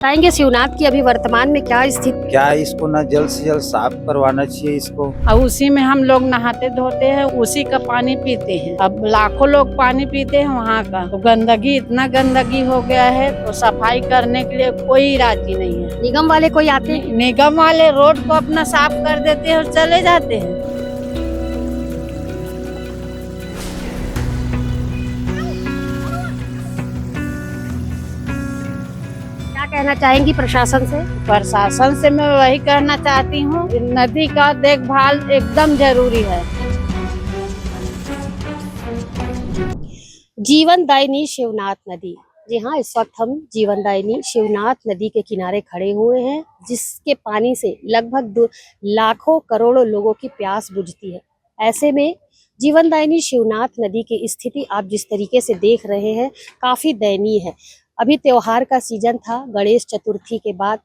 बताएंगे शिवनाथ की अभी वर्तमान में क्या स्थिति। क्या इसको ना जल्द से जल्द साफ करवाना चाहिए इसको। और उसी में हम लोग नहाते धोते हैं, उसी का पानी पीते हैं। अब लाखों लोग पानी पीते हैं वहाँ का, तो गंदगी इतना गंदगी हो गया है, तो सफाई करने के लिए कोई राजी नहीं है। निगम वाले कोई आते हैं? निगम वाले रोड को अपना साफ कर देते हैं और चले जाते हैं। क्या कहना चाहेंगी प्रशासन से? प्रशासन से मैं वही कहना चाहती हूँ, नदी का देखभाल एकदम जरूरी है। जीवनदायिनी शिवनाथ नदी। जी हाँ, इस वक्त हम जीवनदायिनी शिवनाथ नदी के किनारे खड़े हुए हैं, जिसके पानी से लगभग लाखों करोड़ों लोगों की प्यास बुझती है। ऐसे में जीवनदायिनी शिवनाथ नदी की स्थिति आप जिस तरीके से देख रहे हैं, काफी दयनीय है। अभी त्योहार का सीजन था, गणेश चतुर्थी के बाद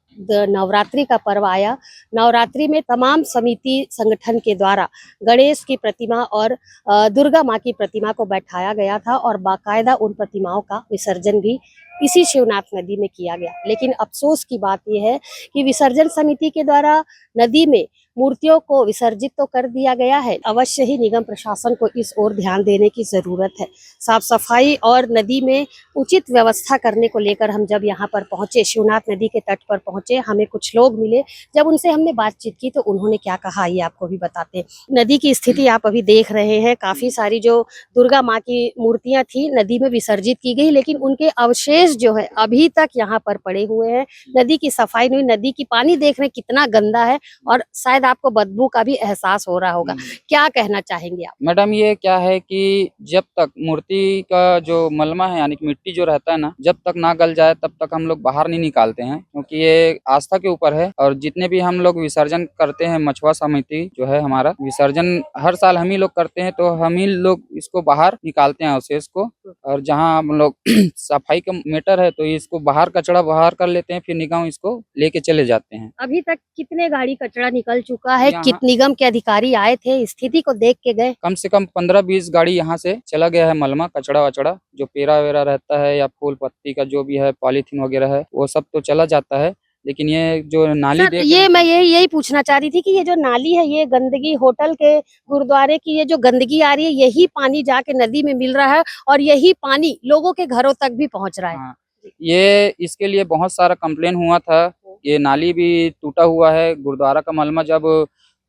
नवरात्रि का पर्व आया। नवरात्रि में तमाम समिति संगठन के द्वारा गणेश की प्रतिमा और दुर्गा माँ की प्रतिमा को बैठाया गया था और बाकायदा उन प्रतिमाओं का विसर्जन भी इसी शिवनाथ नदी में किया गया। लेकिन अफसोस की बात यह है कि विसर्जन समिति के द्वारा नदी में मूर्तियों को विसर्जित तो कर दिया गया है, अवश्य ही निगम प्रशासन को इस ओर ध्यान देने की जरूरत है। साफ सफाई और नदी में उचित व्यवस्था करने को लेकर हम जब यहाँ पर पहुंचे, शिवनाथ नदी के तट पर पहुंचे, हमें कुछ लोग मिले। जब उनसे हमने बातचीत की तो उन्होंने क्या कहा ये आपको भी बताते हैं। नदी की स्थिति आप अभी देख रहे हैं, काफी सारी जो दुर्गा माँ की मूर्तियां थी नदी में विसर्जित की गई, लेकिन उनके अवशेष जो है अभी तक यहाँ पर पड़े हुए हैं। नदी की सफाई नहीं, नदी की पानी देख रहे हैं कितना गंदा है और शायद आपको बदबू का भी एहसास हो रहा होगा। क्या कहना चाहेंगे आप? मैडम, ये क्या है कि जब तक मूर्ति का जो मलमा है यानी कि मिट्टी जो रहता है ना, जब तक ना गल जाए तब तक हम लोग बाहर नहीं निकालते हैं, क्योंकि ये आस्था के ऊपर है। और जितने भी हम लोग विसर्जन करते हैं, मछुआ समिति जो है हमारा, विसर्जन हर साल हम ही लोग करते हैं, तो हम ही लोग इसको बाहर निकालते हैं अवशेष को। और जहाँ हम लोग सफाई का मैटर है तो इसको बाहर कचरा बाहर कर लेते हैं, फिर निगम इसको लेके चले जाते हैं। अभी तक कितने गाड़ी कचरा निकल चुका है? कितने निगम के अधिकारी आए थे, स्थिति को देख के गए? कम से कम 15-20 गाड़ी यहाँ से चला गया है। मलमा कचड़ा वचड़ा जो पेरा वेरा रहता है या फूल पत्ती का जो भी है, पॉलीथीन वगैरह है, वो सब तो चला जाता है। लेकिन ये जो नाली देख, ये मैं यही पूछना चाह रही थी कि ये जो नाली है, ये गंदगी, होटल के गुरुद्वारे की ये जो गंदगी आ रही है, यही पानी जाके नदी में मिल रहा है और यही पानी लोगों के घरों तक भी पहुंच रहा है। हाँ, ये इसके लिए बहुत सारा कंप्लेन हुआ था। ये नाली भी टूटा हुआ है। गुरुद्वारा का मलमा जब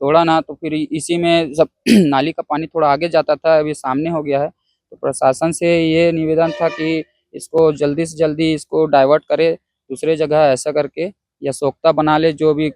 तोड़ा ना, तो फिर इसी में सब नाली का पानी थोड़ा आगे जाता था, अभी सामने हो गया है। तो प्रशासन से ये निवेदन था कि इसको जल्दी से जल्दी इसको डाइवर्ट करे दूसरे जगह, ऐसा करके, या सोख्ता बना ले। जो भी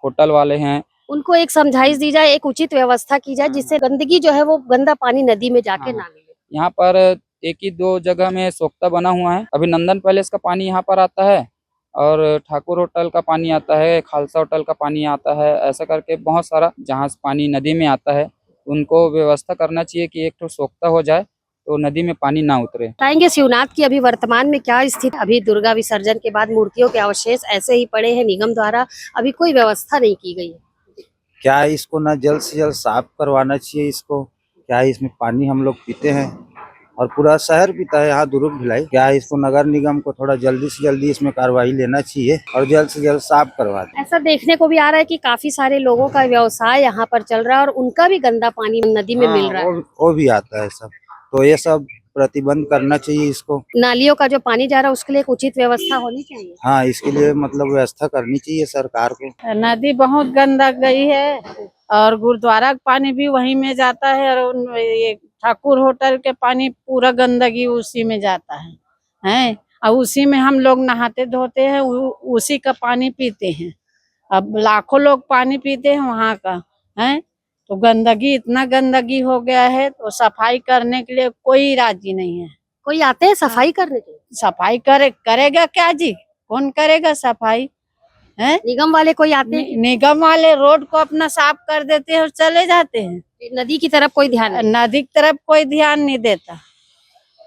होटल वाले हैं उनको एक समझाइश दी जाए, एक उचित व्यवस्था की जाए, जिससे गंदगी जो है वो गंदा पानी नदी में जाके ना मिले। यहाँ पर 1 ही 2 जगह में सोख्ता बना हुआ है। अभी नंदन पैलेस का पानी यहाँ पर आता है और ठाकुर होटल का पानी आता है, खालसा होटल का पानी आता है, ऐसा करके बहुत सारा जहाँ से पानी नदी में आता है, उनको व्यवस्था करना चाहिए कि एक तो सोख्ता हो जाए तो नदी में पानी ना उतरे। बताएंगे शिवनाथ की अभी वर्तमान में क्या स्थिति? अभी दुर्गा विसर्जन के बाद मूर्तियों के अवशेष ऐसे ही पड़े हैं, निगम द्वारा अभी कोई व्यवस्था नहीं की गई है। क्या इसको ना जल्द से जल्द साफ करवाना चाहिए इसको। क्या इसमें पानी हम लोग पीते हैं और पूरा शहर पीता है, यहाँ दुर्ग भिलाई। क्या इसको नगर निगम को थोड़ा जल्दी से जल्दी इसमें कार्रवाई लेना चाहिए और जल्द से जल्द साफ करवा दें। ऐसा देखने को भी आ रहा है कि काफी सारे लोगों का व्यवसाय यहाँ पर चल रहा है और उनका भी गंदा पानी नदी में मिल रहा है। वो भी आता है सब, तो ये सब प्रतिबंध करना चाहिए इसको। नालियों का जो पानी जा रहा है उसके लिए एक उचित व्यवस्था होनी चाहिए। हाँ, इसके लिए मतलब व्यवस्था करनी चाहिए सरकार को। नदी बहुत गंदा गई है और गुरुद्वारा का पानी भी वहीं में जाता है, और ये ठाकुर होटल के पानी पूरा गंदगी उसी में जाता है और उसी में हम लोग नहाते धोते हैं, उसी का पानी पीते हैं। अब लाखों लोग पानी पीते हैं वहाँ का है, तो गंदगी इतना गंदगी हो गया है, तो सफाई करने के लिए कोई राजी नहीं है। कोई आते हैं सफाई करने के लिए? सफाई करेगा क्या जी, कौन करेगा सफाई है? निगम वाले कोई आते हैं? निगम वाले रोड को अपना साफ कर देते हैं और चले जाते हैं। नदी की तरफ कोई ध्यान नहीं? नदी की तरफ कोई ध्यान नहीं देता।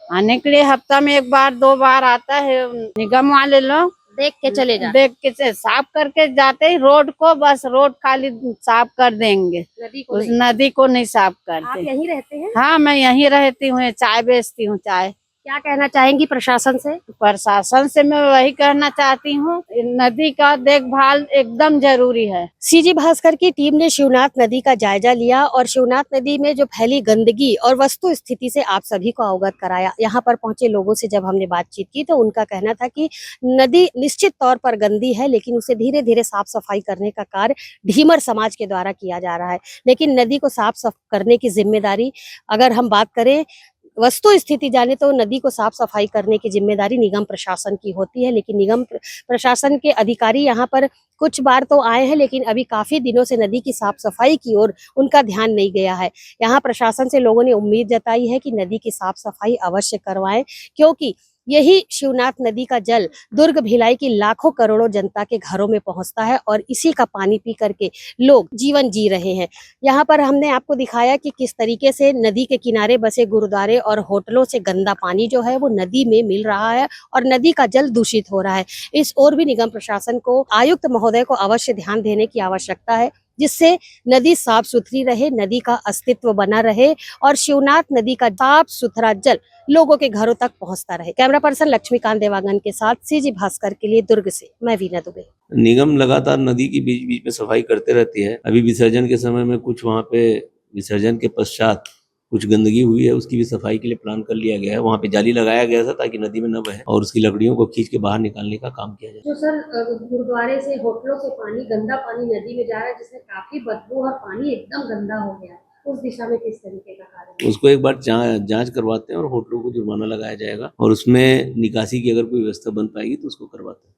आने के लिए हफ्ता में 1 बार 2 बार आता है निगम वाले लोग, देख के चले जाते, देख के साफ करके जाते ही रोड को, बस रोड खाली साफ कर देंगे, नदी को नहीं साफ करते। आप यहीं रहते हैं? हाँ, मैं यहीं रहती हूँ, चाय बेचती हूँ, चाय क्या कहना चाहेंगी प्रशासन से? प्रशासन से मैं वही कहना चाहती हूँ, नदी का देखभाल एकदम जरूरी है। सीजी भास्कर की टीम ने शिवनाथ नदी का जायजा लिया और शिवनाथ नदी में जो फैली गंदगी और वस्तु स्थिति से आप सभी को अवगत कराया। यहाँ पर पहुंचे लोगों से जब हमने बातचीत की तो उनका कहना था कि नदी निश्चित तौर पर गंदी है, लेकिन उसे धीरे धीरे साफ सफाई करने का कार्य ढीमर समाज के द्वारा किया जा रहा है। लेकिन नदी को साफ करने की जिम्मेदारी, अगर हम बात करें वस्तु स्थिति जाने, तो नदी को साफ सफाई करने की जिम्मेदारी निगम प्रशासन की होती है। लेकिन निगम प्रशासन के अधिकारी यहाँ पर कुछ बार तो आए हैं, लेकिन अभी काफी दिनों से नदी की साफ सफाई की ओर उनका ध्यान नहीं गया है। यहाँ प्रशासन से लोगों ने उम्मीद जताई है कि नदी की साफ सफाई अवश्य करवाएं, क्योंकि यही शिवनाथ नदी का जल दुर्ग भिलाई की लाखों करोड़ों जनता के घरों में पहुंचता है और इसी का पानी पी करके लोग जीवन जी रहे हैं। यहाँ पर हमने आपको दिखाया कि किस तरीके से नदी के किनारे बसे गुरुद्वारे और होटलों से गंदा पानी जो है वो नदी में मिल रहा है और नदी का जल दूषित हो रहा है। इस ओर भी निगम प्रशासन को, आयुक्त महोदय को अवश्य ध्यान देने की आवश्यकता है, जिससे नदी साफ सुथरी रहे, नदी का अस्तित्व बना रहे और शिवनाथ नदी का साफ सुथरा जल लोगों के घरों तक पहुंचता रहे। कैमरा पर्सन लक्ष्मीकांत देवांगन के साथ सीजी भास्कर के लिए दुर्ग से मैं वीना दुबे। निगम लगातार नदी की बीच बीच में सफाई करते रहती है। अभी विसर्जन के समय में कुछ वहाँ पे विसर्जन के पश्चात कुछ गंदगी हुई है, उसकी भी सफाई के लिए प्लान कर लिया गया है। वहाँ पे जाली लगाया गया था ताकि नदी में न बहे और उसकी लकड़ियों को खींच के बाहर निकालने का काम किया जाए। जो सर गुरुद्वारे से, होटलों से पानी, गंदा पानी नदी में जा रहा है, जिसमें काफी बदबू और पानी एकदम गंदा हो गया है, उस दिशा में किस तरीके का कार्य है? उसको एक बार जांच करवाते हैं और होटलों को जुर्माना लगाया जाएगा और उसमें निकासी की अगर कोई व्यवस्था बन पाएगी तो उसको करवाते हैं।